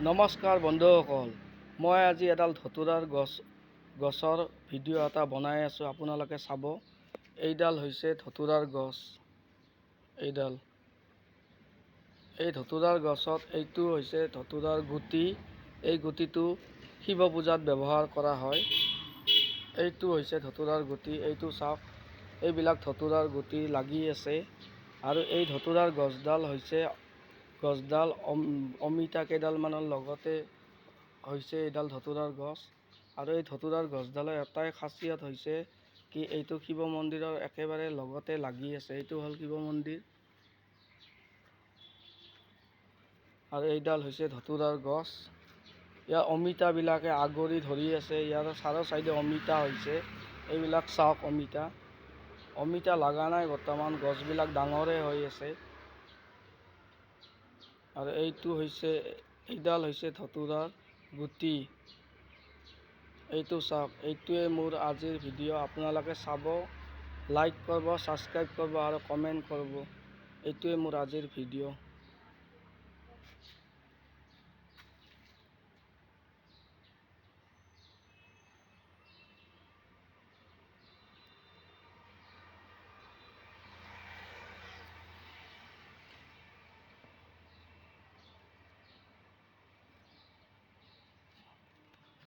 নমস্কাৰ বন্ধুসকল, মই আজি এডাল ধতুৰাৰ গছৰ ভিডিঅ' এটা বনাই আছোঁ। আপোনালোকে চাব। এইডাল হৈছে ধতুৰাৰ গছ। এই ধতুৰাৰ গছত এইটো হৈছে ধতুৰাৰ গুটি। এই গুটিটো শিৱ পূজাত ব্যৱহাৰ কৰা হয়। এইটো হৈছে ধতুৰাৰ গুটি। এইটো চাওক, এইবিলাক ধতুৰাৰ গুটি লাগি আছে। আৰু এই ধতুৰাৰ গছডাল অমিতা কেইডালমানৰ লগতে হৈছে এইডাল ধতুৰাৰ গছ। আৰু এই ধতুৰাৰ গছডালৰ এটাই খাচিয়ত হৈছে কি, এইটো শিৱ মন্দিৰৰ একেবাৰে লগতে লাগি আছে। এইটো হ'ল শিৱ মন্দিৰ। আৰু এইডাল হৈছে ধতুৰাৰ গছ। ইয়াৰ অমিতাবিলাকে আগৰি ধৰি আছে। ইয়াৰ চাৰো চাইডে অমিতা হৈছে। এইবিলাক চাওক, অমিতা লগা নাই বৰ্তমান, গছবিলাক ডাঙৰে হৈ আছে। আৰু এইডাল হৈছে ধতুৰাৰ গুটি। এইটো চাওক, এইটোৱে মোৰ আজিৰ ভিডিঅ'। আপোনালোকে চাব, লাইক কৰিব, ছাবস্ক্ৰাইব কৰিব আৰু কমেণ্ট কৰিব। এইটোৱে মোৰ আজিৰ ভিডিঅ'।